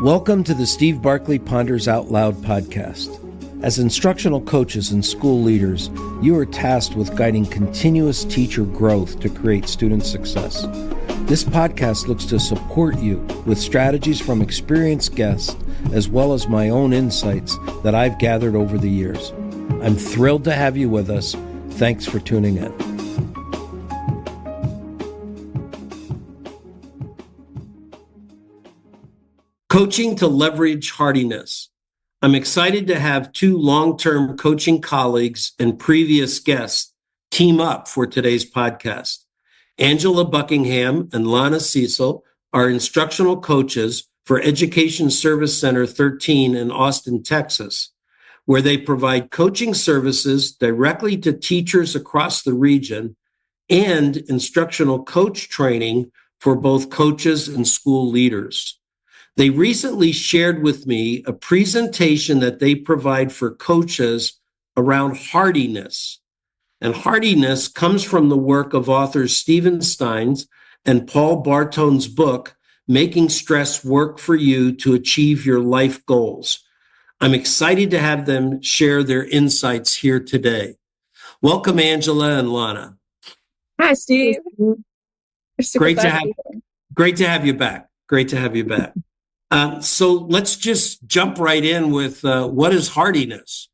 Welcome to the Steve Barkley Ponders Out Loud podcast. As instructional coaches and school leaders, you are tasked with guiding continuous teacher growth to create student success. This podcast looks to support you with strategies from experienced guests, as well as my own insights that I've gathered over the years. I'm thrilled to have you with us. Thanks for tuning in. Coaching to leverage hardiness. I'm excited to have two long-term coaching colleagues and previous guests team up for today's podcast. Angela Buckingham and lana.cecil are instructional coaches for Education Service Center 13 in Austin, Texas, where they provide coaching services directly to teachers across the region and instructional coach training for both coaches and school leaders. They recently shared with me a presentation that they provide for coaches around hardiness. And hardiness comes from the work of authors Stein and Paul Bartone's book, Making Stress Work for You to Achieve Your Life Goals. I'm excited to have them share their insights here today. Welcome, Angela and Lana. Hi, Steve. Great to have you back. Great to have you back. So let's just jump right in with what is hardiness?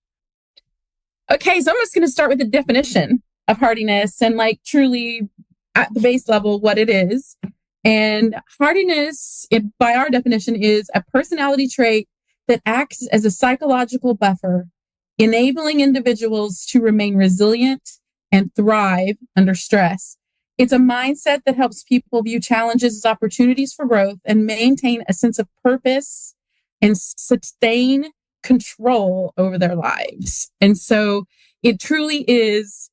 Okay, so I'm just going to start with the definition of hardiness and truly at the base level what it is. And hardiness, by our definition, is a personality trait that acts as a psychological buffer, enabling individuals to remain resilient and thrive under stress. It's a mindset that helps people view challenges as opportunities for growth and maintain a sense of purpose and sustain control over their lives. And so it truly is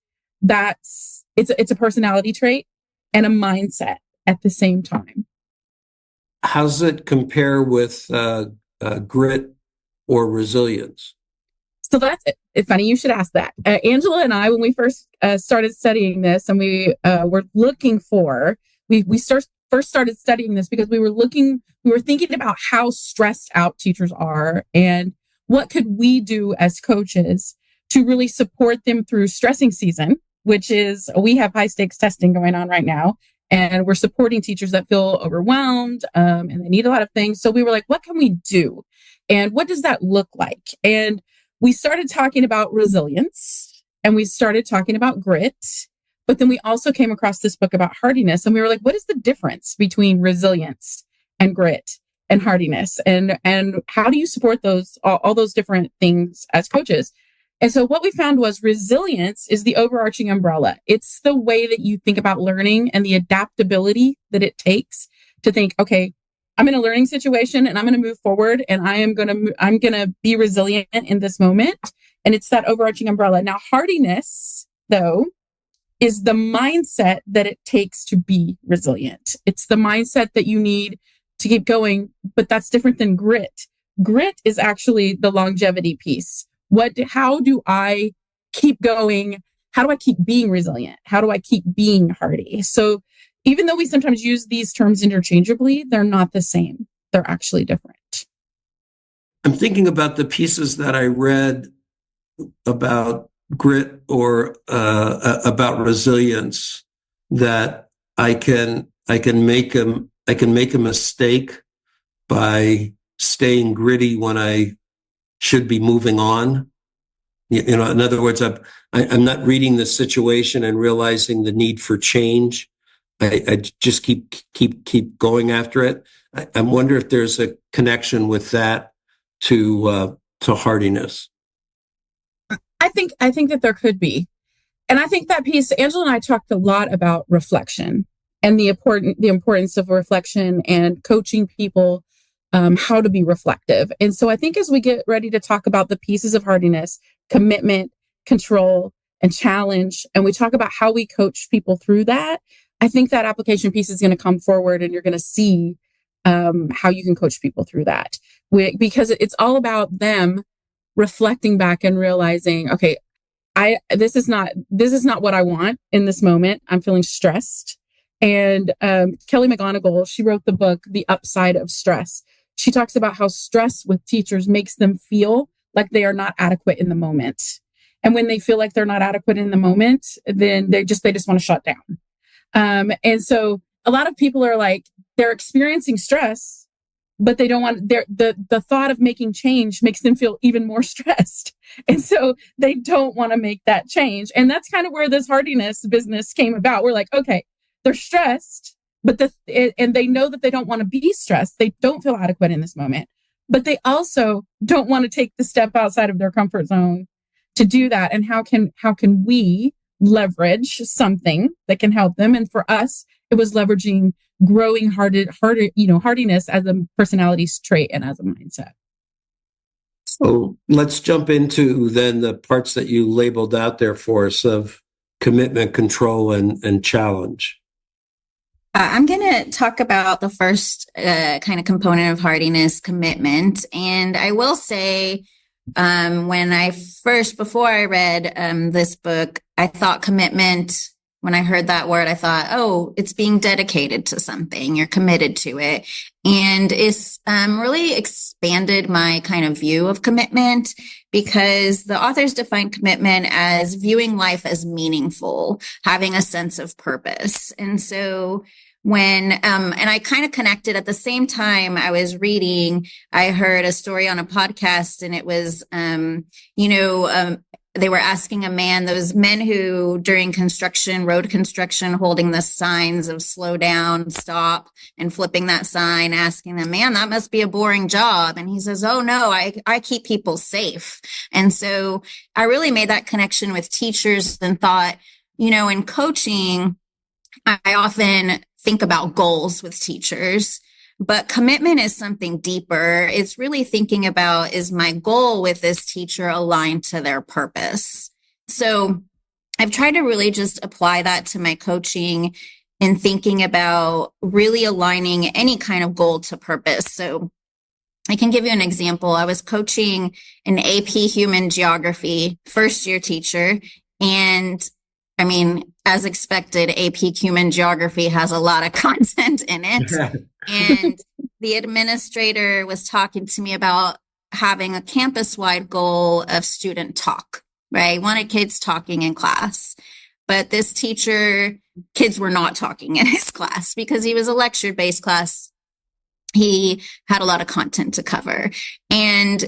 it's a personality trait and a mindset at the same time. How does it compare with grit or resilience? So that's it. It's funny you should ask that. Angela and I, when we first started studying this, and we were looking for, we first started studying this because we were thinking about how stressed out teachers are and what could we do as coaches to really support them through stressing season, which is, we have high stakes testing going on right now, and we're supporting teachers that feel overwhelmed and they need a lot of things. So we were like, what can we do? And what does that look like? And we started talking about resilience and we started talking about grit, but then we also came across this book about hardiness, and we were like, what is the difference between resilience and grit and hardiness? And how do you support those, all those different things as coaches? And so what we found was resilience is the overarching umbrella. It's the way that you think about learning and the adaptability that it takes to think, okay, I'm in a learning situation and I'm going to move forward and I'm going to be resilient in this moment. And it's that overarching umbrella. Now, hardiness, though, is the mindset that it takes to be resilient. It's the mindset that you need to keep going, but that's different than grit. Grit is actually the longevity piece. How do I keep going? How do I keep being resilient? How do I keep being hardy? So even though we sometimes use these terms interchangeably, they're not the same. They're actually different. I'm thinking about the pieces that I read about grit or about resilience, that I can make a mistake by staying gritty when I should be moving on. You know, in other words, I'm not reading the situation and realizing the need for change. I just keep going after it. I wonder if there's a connection with that to hardiness. I think that there could be. And I think that piece, Angela and I talked a lot about reflection and the importance of reflection and coaching people how to be reflective. And so I think as we get ready to talk about the pieces of hardiness, commitment, control, and challenge, and we talk about how we coach people through that, I think that application piece is going to come forward and you're going to see how you can coach people through that. Because it's all about them reflecting back and realizing, okay, this is not what I want in this moment. I'm feeling stressed. And Kelly McGonigal, she wrote the book, The Upside of Stress. she talks about how stress with teachers makes them feel like they are not adequate in the moment. And when they feel like they're not adequate in the moment, then they just want to shut down. And so a lot of people are like, they're experiencing stress, but they don't want the thought of making change makes them feel even more stressed. And so they don't want to make that change. And that's kind of where this hardiness business came about. We're like, okay, they're stressed, but and they know that they don't want to be stressed. They don't feel adequate in this moment, but they also don't want to take the step outside of their comfort zone to do that. And how can we leverage something that can help them? And for us, it was leveraging growing hardiness as a personality trait and as a mindset. So let's jump into then the parts that you labeled out there for us of commitment, control, and challenge. I'm going to talk about the first kind of component of hardiness, commitment. And I will say, before I read this book, I thought commitment, when I heard that word, I thought, oh, it's being dedicated to something. You're committed to it. And it's really expanded my kind of view of commitment, because the authors define commitment as viewing life as meaningful, having a sense of purpose. And so and I kind of connected at the same time I was reading, I heard a story on a podcast, and it was, they were asking a man, those men who during road construction, holding the signs of slow down, stop, and flipping that sign, asking them, man, that must be a boring job. And he says, oh no, I keep people safe. And so I really made that connection with teachers and thought, in coaching, I often think about goals with teachers, but commitment is something deeper. It's really thinking about, is my goal with this teacher aligned to their purpose? So I've tried to really just apply that to my coaching and thinking about really aligning any kind of goal to purpose. So I can give you an example. I was coaching an AP Human Geography first-year teacher, and I mean, as expected, AP Human Geography has a lot of content in it. And the administrator was talking to me about having a campus-wide goal of student talk, right? Wanted kids talking in class. But this teacher, kids were not talking in his class because he was a lecture-based class. He had a lot of content to cover. And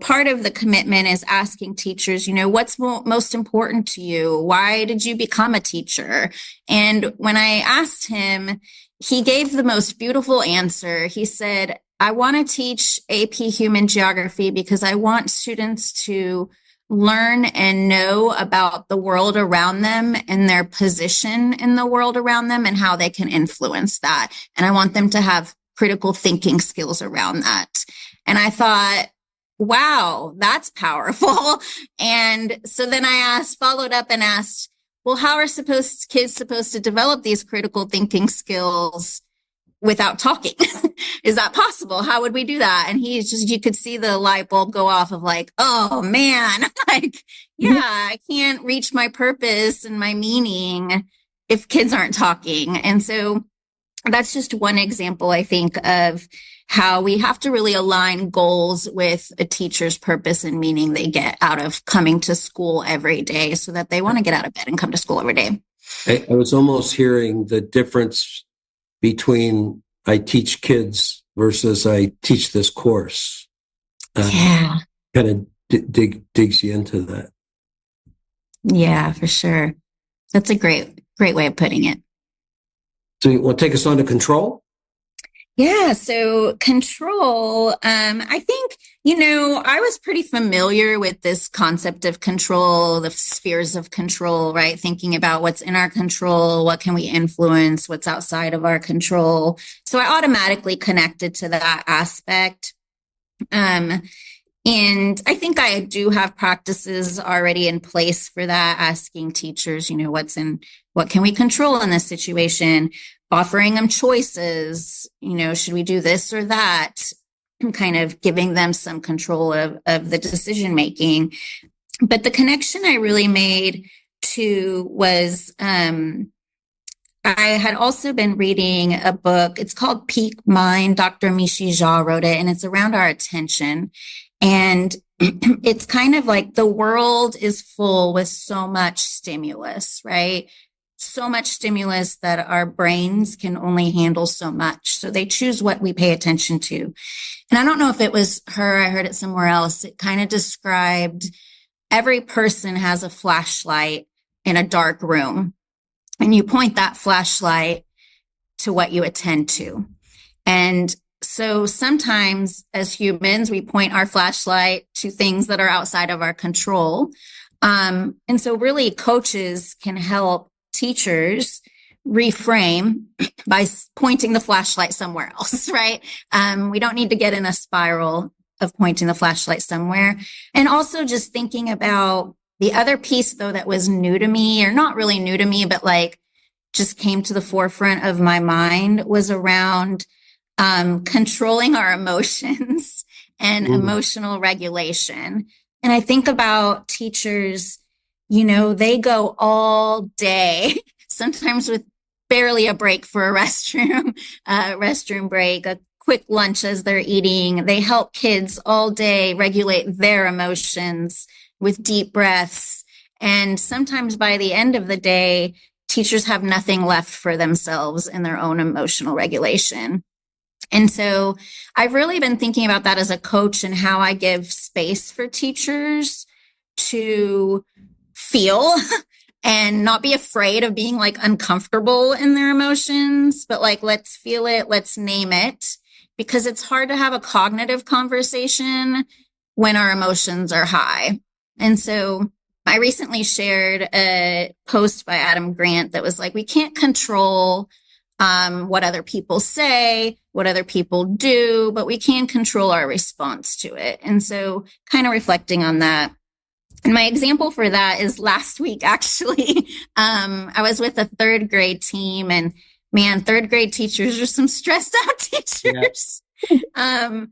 part of the commitment is asking teachers, what's most important to you? Why did you become a teacher? And when I asked him, he gave the most beautiful answer. He said, I want to teach AP Human Geography because I want students to learn and know about the world around them and their position in the world around them and how they can influence that. And I want them to have critical thinking skills around that. And I thought, wow, that's powerful. And so then I followed up and asked, well, how are kids supposed to develop these critical thinking skills without talking? Is that possible? How would we do that? And you could see the light bulb go off of like, oh man, I can't reach my purpose and my meaning if kids aren't talking. And so that's just one example, I think, of how we have to really align goals with a teacher's purpose and meaning they get out of coming to school every day, so that they want to get out of bed and come to school every day. I was almost hearing the difference between I teach kids versus I teach this course. Yeah. Kind of digs you into that. Yeah, for sure. That's a great way of putting it. So you want to take us on to control? Yeah. So control, I think, I was pretty familiar with this concept of control, the spheres of control, right? Thinking about what's in our control, what can we influence, what's outside of our control. So I automatically connected to that aspect. And I think I do have practices already in place for that, asking teachers, what can we control in this situation? Offering them choices, should we do this or that? And kind of giving them some control of the decision making. But the connection I really made to was, I I had also been reading a book. It's called Peak Mind. Dr. Mishi Jha wrote it, and it's around our attention. And it's kind of like the world is full with so much stimulus, right? So much stimulus that our brains can only handle so much. So they choose what we pay attention to. And I don't know if it was her, I heard it somewhere else. It kind of described every person has a flashlight in a dark room, and you point that flashlight to what you attend to. And so sometimes as humans, we point our flashlight to things that are outside of our control. And so really coaches can help teachers reframe by pointing the flashlight somewhere else, right? We don't need to get in a spiral of pointing the flashlight somewhere. And also just thinking about the other piece, though, that was new to me, or not really new to me, but like just came to the forefront of my mind, was around controlling our emotions and emotional regulation. And I think about teachers, they go all day, sometimes with barely a break for a restroom break, a quick lunch as they're eating. They help kids all day regulate their emotions with deep breaths. And sometimes by the end of the day, teachers have nothing left for themselves in their own emotional regulation. And so I've really been thinking about that as a coach and how I give space for teachers to feel and not be afraid of being like uncomfortable in their emotions, but like, let's feel it, let's name it, because it's hard to have a cognitive conversation when our emotions are high. And so I recently shared a post by Adam Grant that was like, we can't control what other people say, what other people do, but we can control our response to it. And so kind of reflecting on that. And my example for that is last week, actually. I was with a third grade team, and man, third grade teachers are some stressed out teachers. Yeah.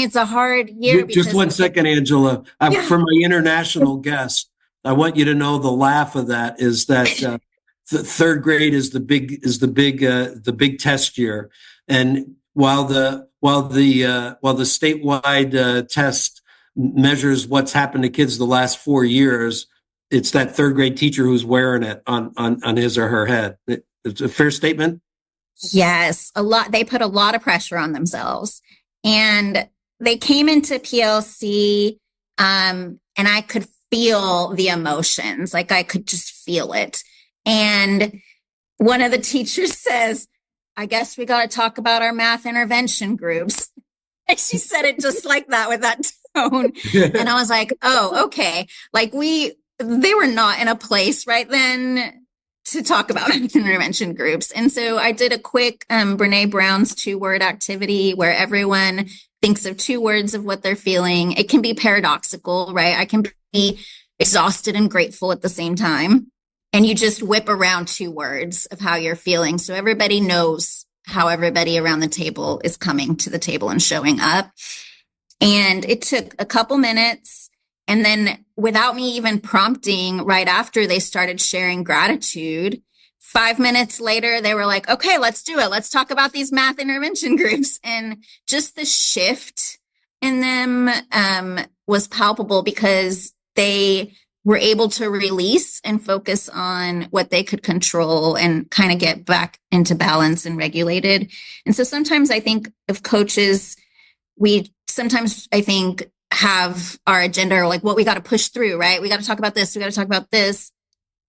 It's a hard year. Just one second, Angela. For my international guest, I want you to know the laugh of that is that the third grade is the big test year, and while the statewide test measures what's happened to kids the last 4 years, it's that third grade teacher who's wearing it on his or her head. It's a fair statement. Yes, a lot. They put a lot of pressure on themselves, and they came into PLC, and I could feel the emotions. Like I could just feel it. And one of the teachers says, I guess we got to talk about our math intervention groups. And she said it just like that with that tone. And I was like, oh, okay. Like they were not in a place right then to talk about intervention groups. And so I did a quick Brene Brown's 2-word activity where everyone thinks of 2 words of what they're feeling. It can be paradoxical, right? I can be exhausted and grateful at the same time. And you just whip around 2 words of how you're feeling. So everybody knows how everybody around the table is coming to the table and showing up. And it took a couple minutes. And then without me even prompting, right after they started sharing gratitude, 5 minutes later, they were like, okay, let's do it. Let's talk about these math intervention groups. And just the shift in them was palpable because they were able to release and focus on what they could control and kind of get back into balance and regulated. And so sometimes I think of coaches, I think have our agenda or like what we got to push through, right? We got to talk about this. We got to talk about this.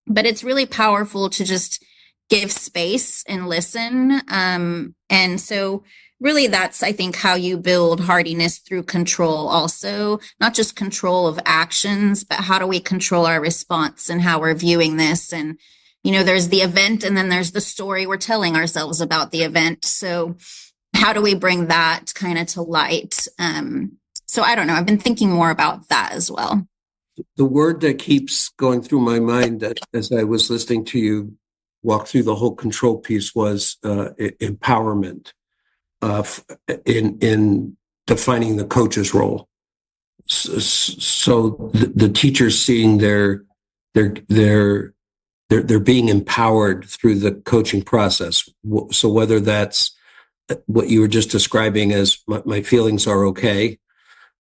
But it's really powerful to just give space and listen. And so really that's, I think, how you build hardiness through control also, not just control of actions, but how do we control our response and how we're viewing this? And, there's the event and then there's the story we're telling ourselves about the event. So how do we bring that kind of to light? So I don't know. I've been thinking more about that as well. The word that keeps going through my mind as I was listening to you walk through the whole control piece was empowerment. In defining the coach's role, so the teachers seeing their they're being empowered through the coaching process. So whether that's what you were just describing as my feelings are okay,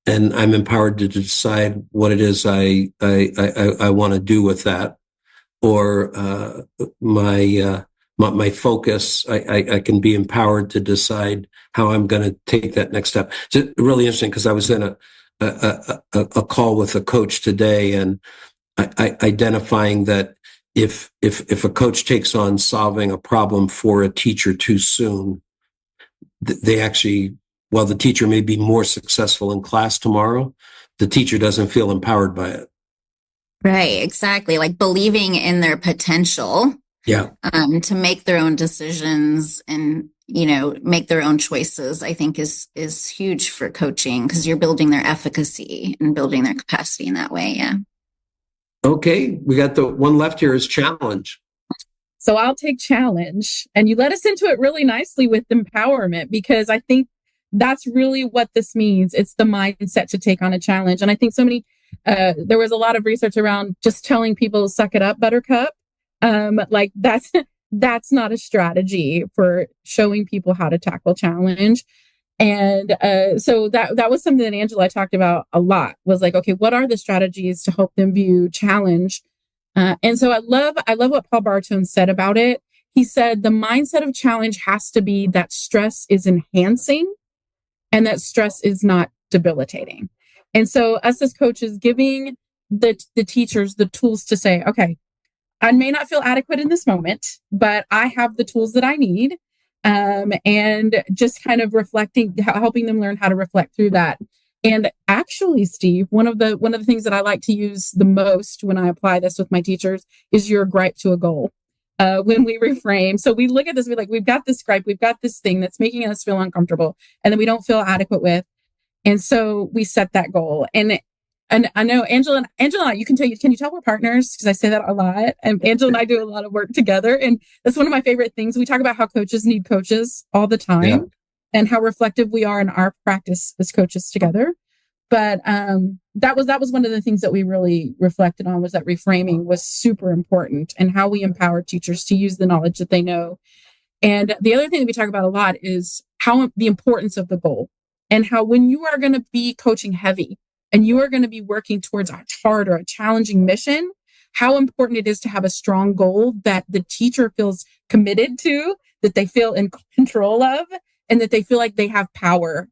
and I'm empowered to decide what it is I want to do with that, or my focus, I can be empowered to decide how I'm going to take that next step. It's really interesting because I was in a call with a coach today, and identifying that if a coach takes on solving a problem for a teacher too soon, they actually, while the teacher may be more successful in class tomorrow, the teacher doesn't feel empowered by it. Right, exactly. Like believing in their potential, yeah, to make their own decisions and, make their own choices, I think is huge for coaching, because you're building their efficacy and building their capacity in that way. Yeah. Okay, we got the one left here is challenge. So I'll take challenge. And you led us into it really nicely with empowerment, because I think that's really what this means. It's the mindset to take on a challenge. And I think there was a lot of research around just telling people, suck it up, buttercup. Like that's not a strategy for showing people how to tackle challenge. And so that was something that Angela talked about a lot, was like, okay, what are the strategies to help them view challenge? And so I love what Paul Bartone said about it. He said the mindset of challenge has to be that stress is enhancing and that stress is not debilitating. And so us as coaches, giving the teachers the tools to say, okay, I may not feel adequate in this moment, but I have the tools that I need. And just kind of helping them learn how to reflect through that. And actually, Steve, one of the things that I like to use the most when I apply this with my teachers is your gripe to a goal. When we reframe, so we look at this, we're like, we've got this gripe, we've got this thing that's making us feel uncomfortable, and then we don't feel adequate with, and so we set that goal. And I know Angela and I, can you tell we're partners? Because I say that a lot. And Angela and I do a lot of work together. And that's one of my favorite things. We talk about how coaches need coaches all the time, and how reflective we are in our practice as coaches together. But that was one of the things that we really reflected on, was that reframing was super important, and how we empower teachers to use the knowledge that they know. And the other thing that we talk about a lot is the importance of the goal, and how when you are going to be coaching heavy and you are going to be working towards a hard or a challenging mission, how important it is to have a strong goal that the teacher feels committed to, that they feel in control of, and that they feel like they have power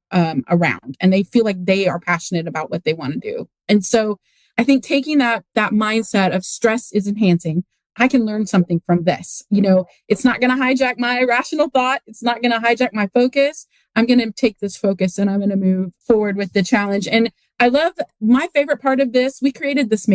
around, and they feel like they are passionate about what they want to do. And so I think taking that mindset of stress is enhancing, I can learn something from this. It's not going to hijack my rational thought. It's not going to hijack my focus. I'm going to take this focus and I'm going to move forward with the challenge. And I love, my favorite part of this, we created this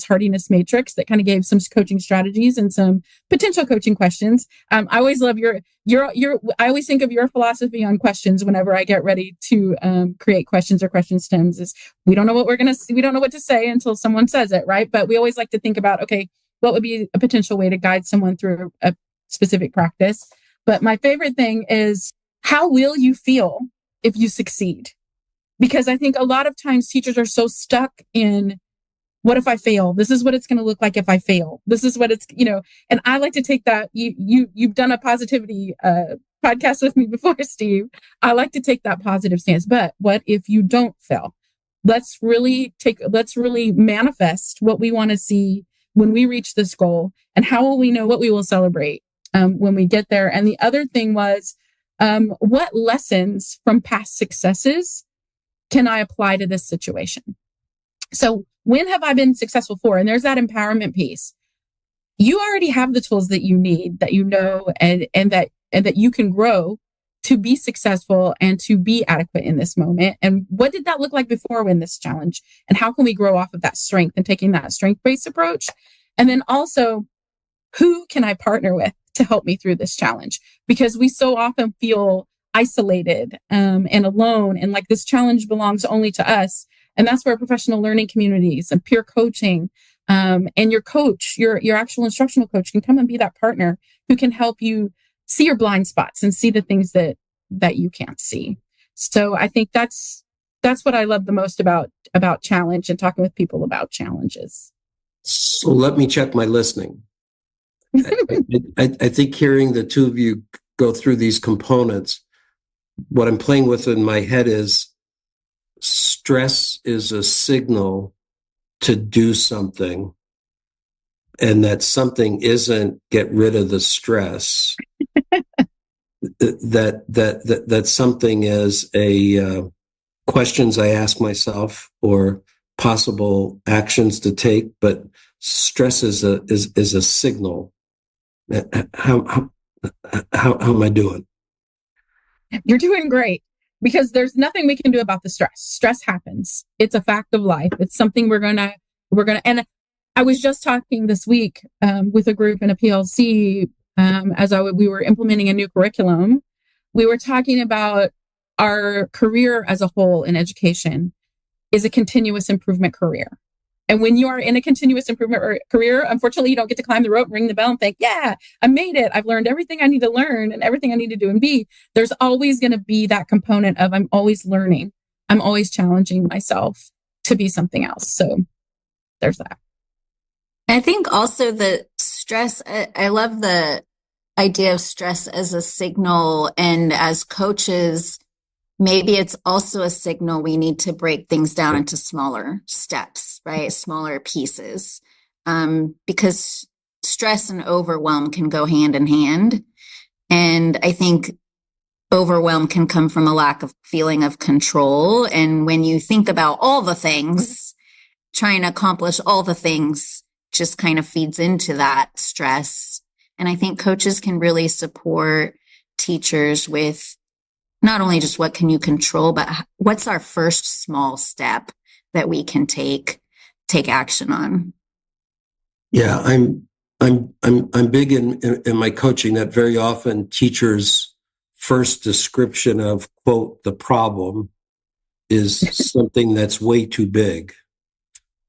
Hardiness matrix that kind of gave some coaching strategies and some potential coaching questions. I always love I always think of your philosophy on questions whenever I get ready to create questions or question stems. Is we don't know what to say until someone says it, right? But we always like to think about, okay, what would be a potential way to guide someone through a specific practice? But my favorite thing is, how will you feel if you succeed? Because I think a lot of times teachers are so stuck in, what if I fail? This is what it's going to look like if I fail. This is what it's, and I like to take that. You've done a positivity podcast with me before, Steve. I like to take that positive stance. But what if you don't fail? Let's really manifest what we want to see when we reach this goal, and how will we know what we will celebrate when we get there? And the other thing was, what lessons from past successes can I apply to this situation? So when have I been successful for? And there's that empowerment piece. You already have the tools that you need, that and that you can grow to be successful and to be adequate in this moment. And what did that look like before in this challenge? And how can we grow off of that strength and taking that strength-based approach? And then also, who can I partner with to help me through this challenge? Because we so often feel isolated and alone, and like this challenge belongs only to us. And that's where professional learning communities and peer coaching and your coach, your actual instructional coach, can come and be that partner who can help you see your blind spots and see the things that you can't see. So I think that's what I love the most about challenge and talking with people about challenges. So let me check my listening. I think hearing the two of you go through these components, what I'm playing with in my head is stress is a signal to do something, and that something isn't get rid of the stress. that something is a questions I ask myself or possible actions to take, but stress is a signal. How am I doing? You're doing great, because there's nothing we can do about the stress. Stress happens. It's a fact of life. It's something we're gonna, and I was just talking this week with a group in a PLC we were implementing a new curriculum. We were talking about our career as a whole in education is a continuous improvement career. And when you are in a continuous improvement career, unfortunately, you don't get to climb the rope, ring the bell, and think, yeah, I made it. I've learned everything I need to learn and everything I need to do and be. There's always going to be that component of I'm always learning. I'm always challenging myself to be something else. So there's that. I think also the stress, I love the idea of stress as a signal. And as coaches, maybe it's also a signal we need to break things down into smaller steps, right? Smaller pieces. Because stress and overwhelm can go hand in hand. And I think overwhelm can come from a lack of feeling of control. And when you think about all the things, trying to accomplish all the things just kind of feeds into that stress. And I think coaches can really support teachers with not only just what can you control, but what's our first small step that we can take action on. Yeah, I'm big in my coaching that very often teachers' first description of, quote, the problem is something that's way too big.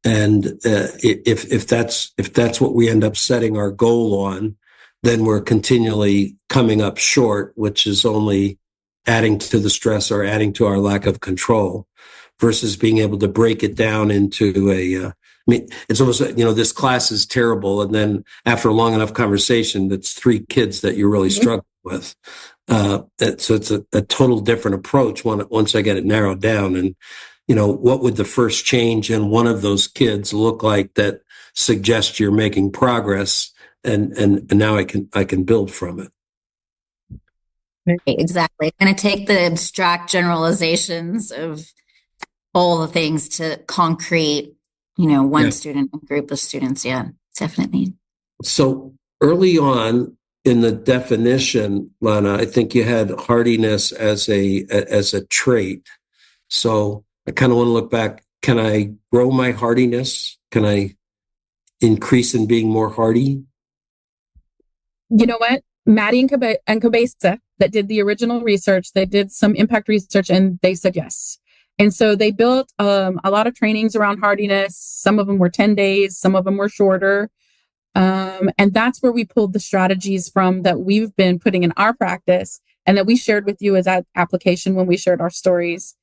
And if that's what we end up setting our goal on, then we're continually coming up short, which is only adding to the stress or adding to our lack of control, versus being able to break it down into I mean, it's almost, this class is terrible. And then after a long enough conversation, that's 3 kids that you're really struggling with. So it's a total different approach once I get it narrowed down. And, what would the first change in one of those kids look like that suggests you're making progress? And now I can build from it. Exactly. I'm going to take the abstract generalizations of all the things to concrete, one student, a group of students. Yeah, definitely. So early on in the definition, Lana, I think you had hardiness as a trait. So I kind of want to look back. Can I grow my hardiness? Can I increase in being more hardy? You know what? Maddie and Cabeza that did the original research, they did some impact research and they said yes. And so they built a lot of trainings around hardiness. Some of them were 10 days, some of them were shorter. And that's where we pulled the strategies from that we've been putting in our practice and that we shared with you as that application when we shared our stories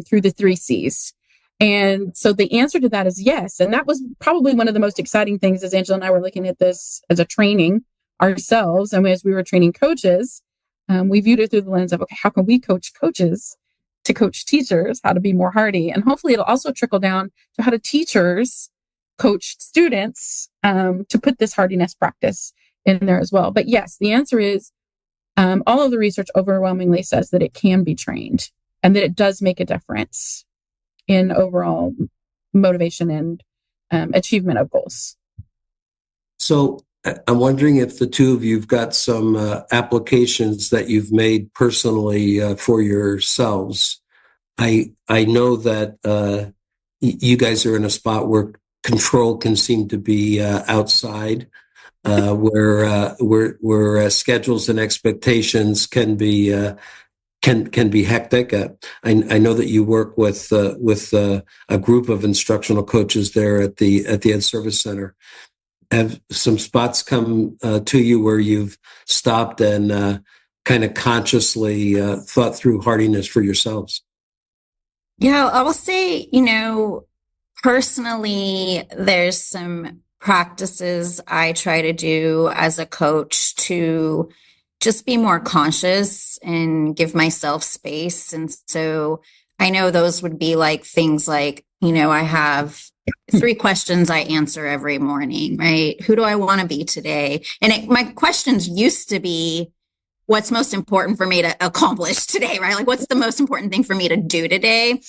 through the 3 C's. And so the answer to that is yes. And that was probably one of the most exciting things as Angela and I were looking at this as a training ourselves. And as we were training coaches, we viewed it through the lens of, okay, how can we coach coaches to coach teachers how to be more hardy? And hopefully it'll also trickle down to how do teachers coach students to put this hardiness practice in there as well. But yes, the answer is all of the research overwhelmingly says that it can be trained and that it does make a difference in overall motivation and achievement of goals. So I'm wondering if the two of you've got some applications that you've made personally for yourselves. I know that you guys are in a spot where control can seem to be outside, where schedules and expectations can be hectic. I know that you work with a group of instructional coaches there at the Ed Service Center. Have some spots come to you where you've stopped and kind of consciously thought through hardiness for yourselves? Yeah, I will say, personally, there's some practices I try to do as a coach to just be more conscious and give myself space. And so I know those would be like things like, I have 3 questions I answer every morning, right? Who do I want to be today? And my questions used to be, what's most important for me to accomplish today, right? Like, what's the most important thing for me to do today?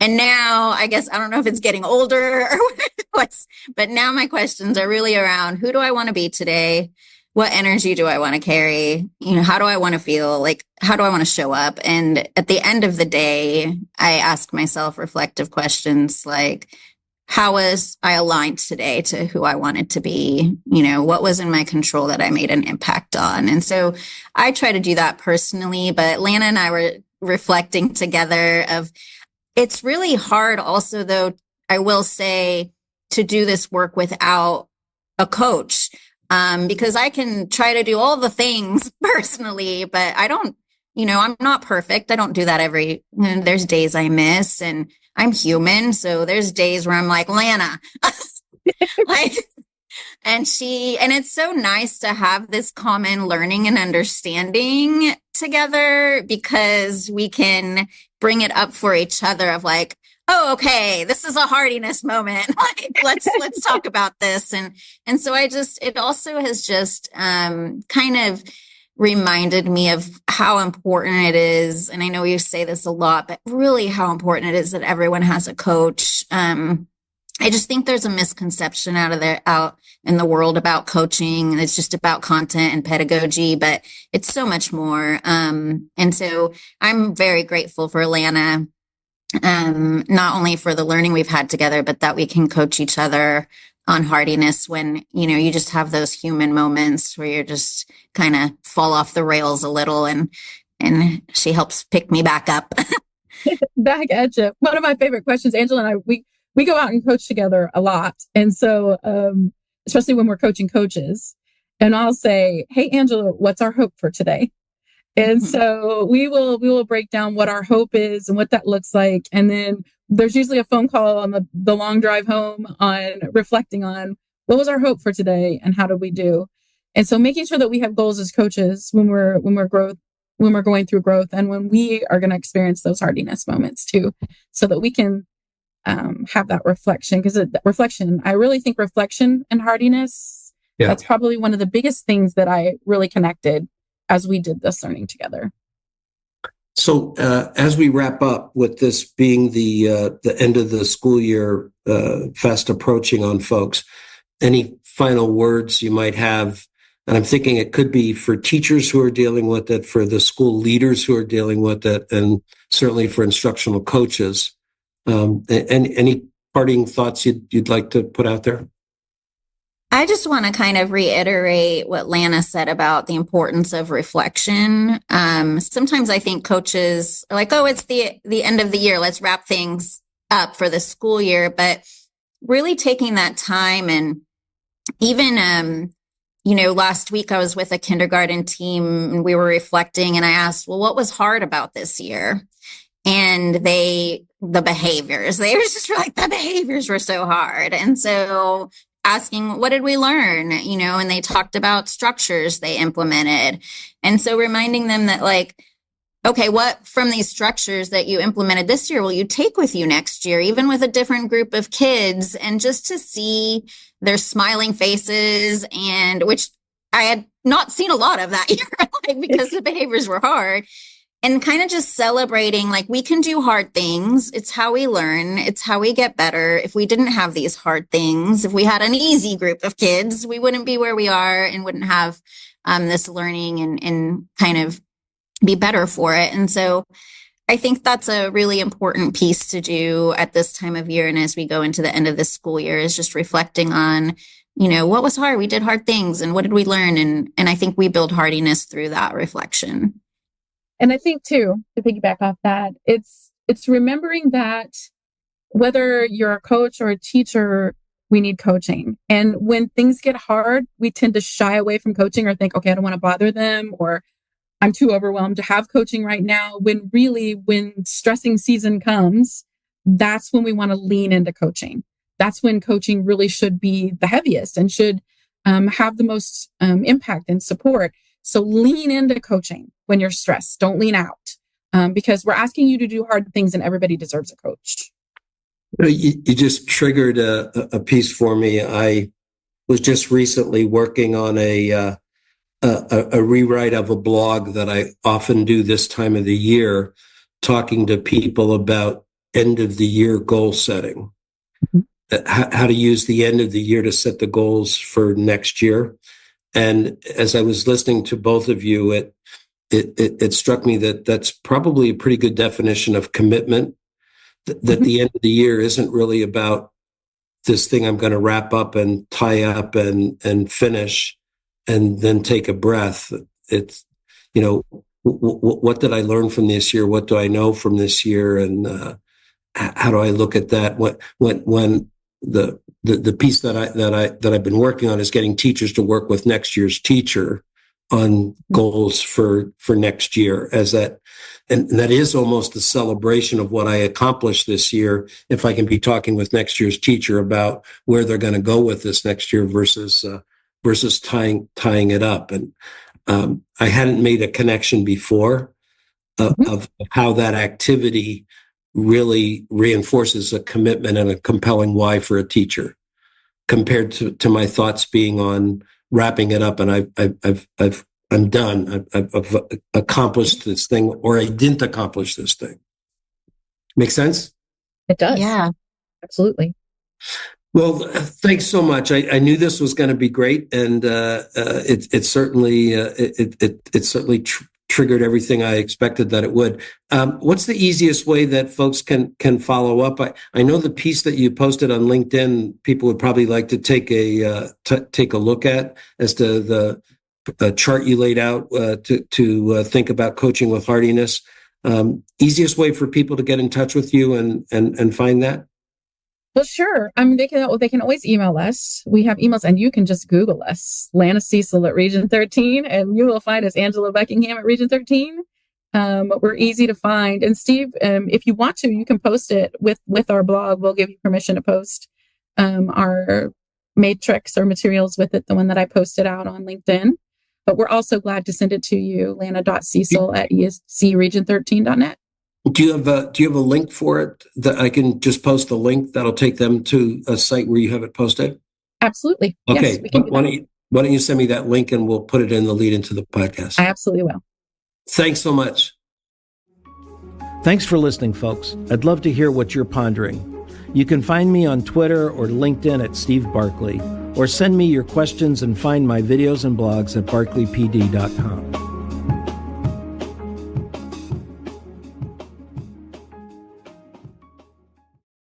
And now, I guess, I don't know if it's getting older or but now my questions are really around, who do I want to be today? What energy do I want to carry? How do I want to feel? Like, how do I want to show up? And at the end of the day, I ask myself reflective questions like, how was I aligned today to who I wanted to be? What was in my control that I made an impact on? And so I try to do that personally, but Lana and I were reflecting together of, it's really hard also, though, I will say, to do this work without a coach, because I can try to do all the things personally, but I don't, I'm not perfect. I don't do that there's days I miss, and I'm human. So there's days where I'm like, Lana, like, and it's so nice to have this common learning and understanding together, because we can bring it up for each other of like, oh, okay, this is a hardiness moment. Like, let's talk about this. And so it also has just kind of reminded me of how important it is. And I know you say this a lot, but really how important it is that everyone has a coach. I just think there's a misconception out in the world about coaching. It's just about content and pedagogy, but it's so much more. And so I'm very grateful for Lana, not only for the learning we've had together, but that we can coach each other on hardiness when, you just have those human moments where you're just kind of fall off the rails a little, and she helps pick me back up. Back at you. One of my favorite questions, Angela and I, we go out and coach together a lot. And so, especially when we're coaching coaches, and I'll say, hey, Angela, what's our hope for today? And so we will break down what our hope is and what that looks like. And then there's usually a phone call on the long drive home on reflecting on what was our hope for today and how did we do? And so making sure that we have goals as coaches when we're going through growth, and when we are going to experience those hardiness moments too, so that we can have that reflection. Because I really think reflection and hardiness, that's probably one of the biggest things that I really connected as we did this learning together. So as we wrap up, with this being the end of the school year fast approaching on folks, any final words you might have? And I'm thinking it could be for teachers who are dealing with it, for the school leaders who are dealing with it, and certainly for instructional coaches. And any parting thoughts you'd like to put out there? I just want to kind of reiterate what Lana said about the importance of reflection. Sometimes I think coaches are like, oh, it's the end of the year, let's wrap things up for the school year. But really taking that time, and even, last week I was with a kindergarten team and we were reflecting, and I asked, well, what was hard about this year? And the behaviors, they were just like, the behaviors were so hard. And so asking, what did we learn? And they talked about structures they implemented. And so reminding them that, like, okay, what from these structures that you implemented this year will you take with you next year, even with a different group of kids? And just to see their smiling faces, and which I had not seen a lot of that year, like, because the behaviors were hard. And kind of just celebrating, like, we can do hard things. It's how we learn. It's how we get better. If we didn't have these hard things, if we had an easy group of kids, we wouldn't be where we are and wouldn't have this learning and kind of be better for it. And so I think that's a really important piece to do at this time of year. And as we go into the end of the school year, is just reflecting on, what was hard? We did hard things, and what did we learn? And I think we build hardiness through that reflection. And I think too, to piggyback off that, it's remembering that whether you're a coach or a teacher, we need coaching. And when things get hard, we tend to shy away from coaching or think, okay, I don't want to bother them, or I'm too overwhelmed to have coaching right now. When really, when stressing season comes, that's when we want to lean into coaching, that's when coaching really should be the heaviest and should have the most impact and support. So lean into coaching when you're stressed. Don't lean out, because we're asking you to do hard things, and everybody deserves a coach. You just triggered a piece for me. I was just recently working on a rewrite of a blog that I often do this time of the year, talking to people about end of the year goal setting, how to use the end of the year to set the goals for next year. And as I was listening to both of you, it struck me that that's probably a pretty good definition of commitment, that the end of the year isn't really about this thing I'm going to wrap up and tie up and finish and then take a breath. It's, what did I learn from this year? What do I know from this year? And how do I look at that? When the piece that I've been working on is getting teachers to work with next year's teacher on goals for next year, as that, and that is almost a celebration of what I accomplished this year. If I can be talking with next year's teacher about where they're going to go with this next year versus tying it up. And I hadn't made a connection before of how that activity really reinforces a commitment and a compelling why for a teacher, compared to my thoughts being on wrapping it up and I'm done. I've accomplished this thing, or I didn't accomplish this thing. Make sense? It does. Yeah, absolutely. Well, thanks so much. I knew this was going to be great, and it certainly triggered everything I expected that it would. What's the easiest way that folks can follow up? I know the piece that you posted on LinkedIn, people would probably like to take a look at, as to the chart you laid out to think about coaching with hardiness. Easiest way for people to get in touch with you and find that? Well, sure. I mean, they can always email us. We have emails, and you can just Google us, lana.cecil at Region 13, and you will find us, Angela Buckingham at Region 13. We're easy to find. And Steve, if you want to, you can post it with our blog. We'll give you permission to post our matrix or materials with it, the one that I posted out on LinkedIn. But we're also glad to send it to you, lana.cecil at escregion13.net. Do you have a link for it that I can just post the link that'll take them to a site where you have it posted? Absolutely. Okay. Yes, Why don't you send me that link, and we'll put it in the lead into the podcast. I absolutely will. Thanks so much. Thanks for listening, folks. I'd love to hear what you're pondering. You can find me on Twitter or LinkedIn at Steve Barkley, or send me your questions and find my videos and blogs at barkleypd.com.